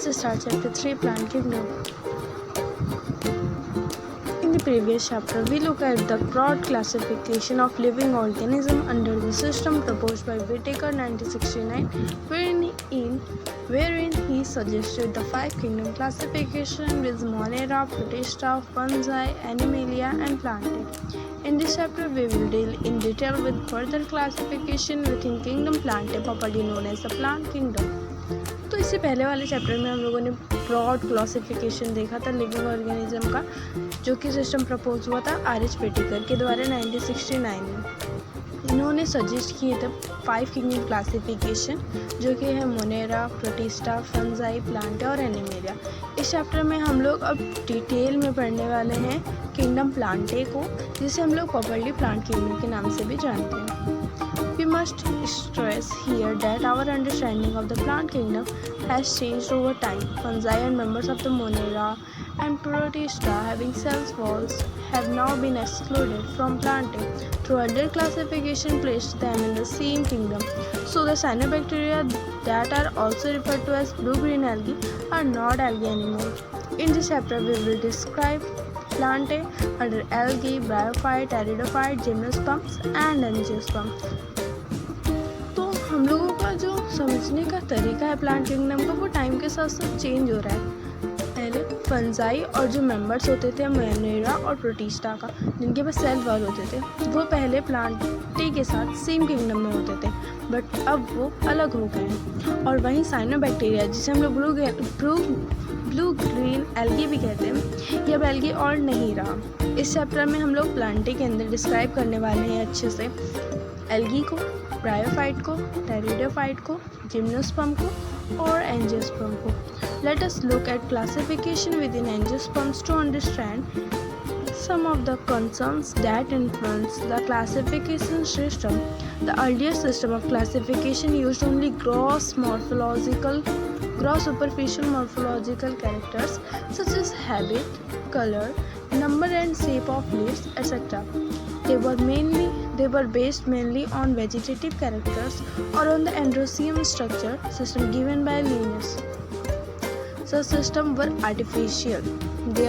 Let's start chapter 3, Plant Kingdom. In the previous chapter, we look at the broad classification of living organisms under the system proposed by Whittaker 1969, wherein he suggested the 5 kingdom classification with Monera, Protista, Fungi, Animalia and Plantae. In this chapter, we will deal in detail with further classification within kingdom Plantae, properly known as the plant kingdom. तो इससे पहले वाले chapter में हम लोगों ने broad classification देखा था लिविंग ऑर्गेनिज्म का, जो कि सिस्टम प्रपोज हुआ था आर.एच. व्हिटेकर के द्वारा 1969 में। इन्होंने सजेस्ट किए थे 5 किंगडम क्लासिफिकेशन, जो कि है मोनेरा, प्रोटिस्टा, फंजाई, प्लांटे और एनिमेलिया। इस चैप्टर में हम लोग अब डिटेल में पढ़ने वाले हैं किंगडम प्लांटे को, जिसे हम लोग प्रॉपर्ली प्लांट किंगडम के नाम से भी जानते हैं। We must stress here that our understanding of the plant kingdom has changed over time. Fungi and members of the Monera and Protista having cell walls have now been excluded from plantae through other classification placed them in the same kingdom. So the cyanobacteria that are also referred to as blue-green algae are not algae anymore. In this chapter we will describe plantae under algae, bryophyte, aridophyte, gymnosperms and angiosperms. हम लोगों का जो समझने का तरीका है plant kingdom का, वो टाइम के साथ साथ चेंज हो रहा है। पहले फंजाई और जो मेंबर्स होते थे मोनेरा और प्रोटिस्टा का, जिनके पास सेल वॉल होते थे, वो पहले प्लांटे के साथ सेम किंगडम में होते थे, बट अब वो अलग हो गए हैं। और वहीं साइनोबैक्टीरिया, जिसे हम लोग ब्लू ग्रीन एल्गी भी कहते हैं, ये अब एल्गी और नहीं रहा। इस चैप्टर में हम लोग प्लांटे के अंदर डिस्क्राइब करने वाले हैं अच्छे से एल्गी को, ब्रायोफाइट को, टेरिडोफाइट को, जिम्नोस्पर्म को और एंजियोस्पर्म को। Let us look at classification within angiosperms to understand some of the concerns that influence the classification system. The earlier system of classification used only gross superficial morphological characters such as habit, color, number and shape of leaves, etc. They were based mainly on vegetative characters or on the androecium structure system given by Linnaeus. Such systems were artificial. They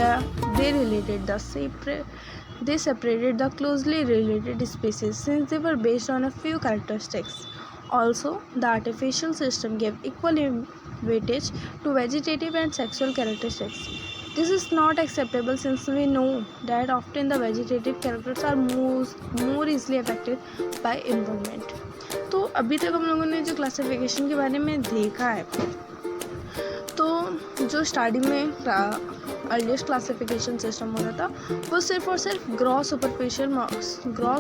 separated the closely related species since they were based on a few characteristics. Also, the artificial system gave equal weightage to vegetative and sexual characteristics. This is not acceptable since we know that often the vegetative characters are more easily affected by environment. तो अभी तक हम लोगों ने जो classification के बारे में देखा है, तो जो स्टार्टिंग में अर्लीस्ट क्लासिफिकेशन सिस्टम हो रहा था, वो सिर्फ और सिर्फ ग्रॉस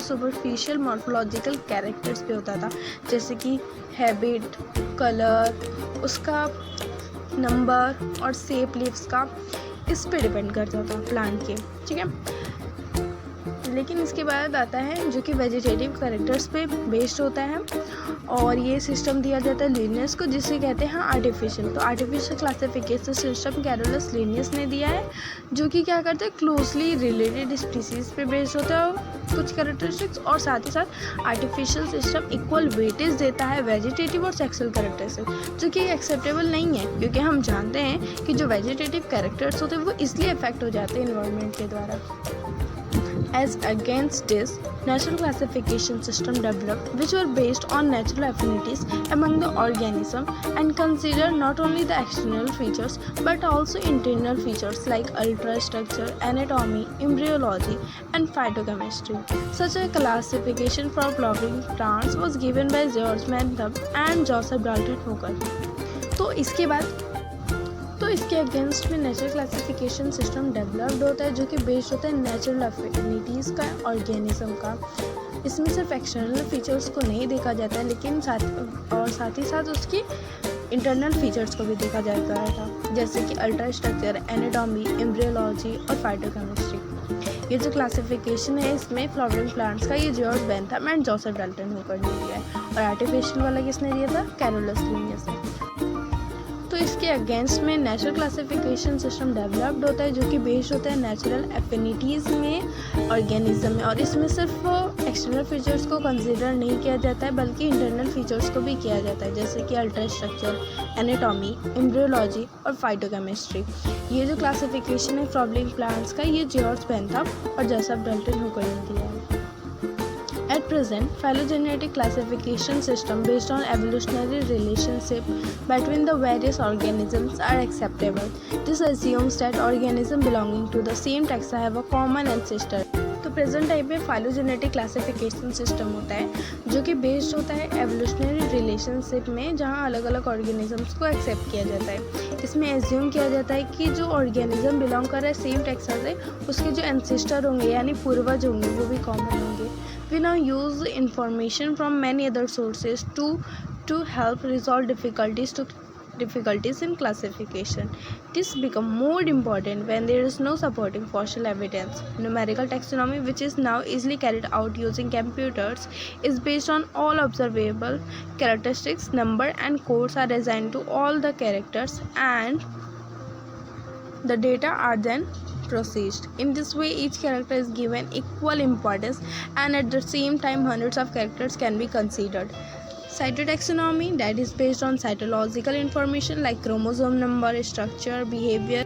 सुपरफिशियल मॉर्फोलॉजिकल कैरेक्टर्स पे होता था, जैसे कि हैबिट, कलर, उसका नंबर और शेप लीव्स का, इस पे डिपेंड करता था प्लांट के, ठीक है। लेकिन इसके बाद आता है जो कि वेजिटेटिव कैरेक्टर्स पे बेस्ड होता है, और ये सिस्टम दिया जाता है लिनियस को, जिसे कहते हैं आर्टिफिशियल। तो artificial classification system Carolus Linnaeus ने दिया है, जो कि क्या करते हैं, क्लोजली रिलेटेड स्पीसीज पे बेस्ड होता है कुछ कैरेक्टरिस्टिक्स, और साथ ही साथ आर्टिफिशियल सिस्टम इक्वल वेटेज देता है वेजिटेटिव और सेक्सुअल कैरेक्टरिस्टिक्स, जो कि एक्सेप्टेबल नहीं है, क्योंकि हम जानते हैं कि जो वेजिटेटिव कैरेक्टर्स होते हैं वो इसलिए अफेक्ट हो जाते हैं इन्वायरमेंट के द्वारा। As against this, natural classification system developed, which were based on natural affinities among the organism and consider not only the external features but also internal features like ultrastructure, anatomy, embryology, and phytochemistry. Such a classification for flowering plants was given by George Bentham and Joseph Dalton Hooker. तो इसके against में natural classification system developed होता है, जो कि based होता है natural अफिनिटीज़ का ऑर्गेनिज्म का। इसमें सिर्फ एक्सटर्नल फीचर्स को नहीं देखा जाता है, लेकिन साथ ही साथ उसकी इंटरनल फीचर्स को भी देखा जाता है, जैसे कि अल्ट्रा स्ट्रक्चर, एनाटॉमी, एम्ब्रियोलॉजी और फाइटोकेमिस्ट्री। ये जो क्लासिफिकेशन है इसमें फ्लावरिंग प्लांट्स का, ये George Bentham and Joseph Dalton Hooker ने दिया है, और आर्टिफिशियल वाला किसने दिया था, कैरोलस लिनियस ने। तो इसके अगेंस्ट में नेचुरल क्लासिफिकेशन सिस्टम डेवलप्ड होता है जो कि बेस्ड होता है नेचुरल एफिनिटीज़ में ऑर्गेनिज्म में, और इसमें सिर्फ एक्सटर्नल फीचर्स को कंसिडर नहीं किया जाता है बल्कि इंटरनल फीचर्स को भी किया जाता है, जैसे कि अल्ट्रा स्ट्रक्चर, एनाटॉमी, एम्ब्रियोलॉजी और फाइटोकेमिस्ट्री। ये जो क्लासिफिकेशन है फ्लॉवरिंग प्लांट्स का, ये जॉर्ज बेंथम और जोसेफ डल्टन हुकर ने दिया है। At present, phylogenetic classification system based on evolutionary relationship between the various organisms are acceptable. This assumes that organisms belonging to the same taxa have a common ancestor. तो present type में phylogenetic classification system होता है जो कि based होता है evolutionary relationship में, जहाँ अलग अलग ऑर्गेनिजम्स को एक्सेप्ट किया जाता है। इसमें एज्यूम किया जाता है कि जो ऑर्गेनिज्म बिलोंग कर रहा है सेम टैक्सा से, उसके जो एंसेस्टर होंगे यानी पूर्वज होंगे वो भी कॉमन होंगे। We now use information from many other sources to help resolve difficulties in classification. This become more important when there is no supporting fossil evidence. Numerical taxonomy, which is now easily carried out using computers, is based on all observable characteristics. Number and codes are assigned to all the characters and the data are then processed. In this way, each character is given equal importance and at the same time hundreds of characters can be considered. Cytotaxonomy, that is based on cytological information like chromosome number, structure, behavior,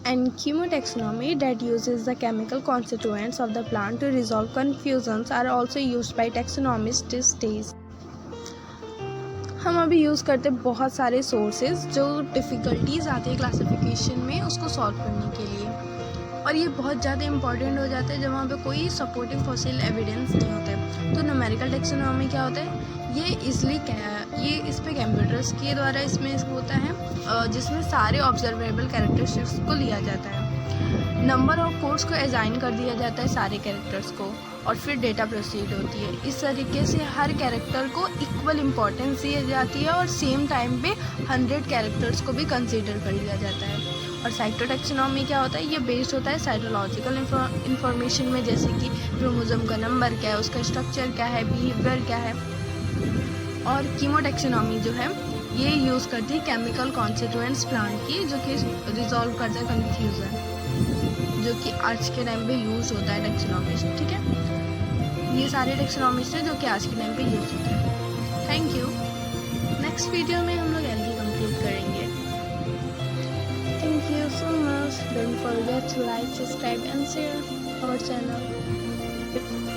and chemotaxonomy, that uses the chemical constituents of the plant to resolve confusions, are also used by taxonomists these days. हम अभी use करते हैं बहुत सारे sources जो difficulties आती है classification में उसको सॉल्व करने के लिए, और ये बहुत ज़्यादा इंपॉर्टेंट हो जाता है जब वहाँ पे कोई सपोर्टिंग फॉसिल एविडेंस नहीं होता है। तो न्यूमेरिकल टैक्सोनॉमी क्या होता है, ये इस पे कंप्यूटर्स के द्वारा इसमें होता है जिसमें सारे ऑब्जर्वेबल कैरेक्टरिस्टिक्स को लिया जाता है, नंबर ऑफ कोड्स को असाइन कर दिया जाता है सारे कैरेक्टर्स को, और फिर डेटा प्रोसीड होती है। इस तरीके से हर कैरेक्टर को इक्वल इम्पोर्टेंस दी जाती है और सेम टाइम पे 100 कैरेक्टर्स को भी कंसीडर कर लिया जाता है। और साइटोटैक्सोनॉमी क्या होता है, ये बेस्ड होता है साइटोलॉजिकल इंफॉर्मेशन में, जैसे कि क्रोमोसोम का नंबर क्या है, उसका स्ट्रक्चर क्या है, बिहेवियर क्या है। और कीमोटैक्सोनॉमी जो है ये यूज़ करती है केमिकल कॉन्स्टिट्यूएंट्स प्लांट की, जो कि रिजॉल्व करता है कन्फ्यूज़न, जो कि आज के टाइम पे यूज़ होता है टैक्सोनॉमिस्ट। ठीक है, ये सारे टैक्सोनॉमिस्ट हैं जो कि आज के टाइम पे यूज़ होते हैं। Thank you. नेक्स्ट वीडियो में हम लोग एलडी कंप्लीट करेंगे। Thank you so much. Don't forget to like, subscribe and share our channel.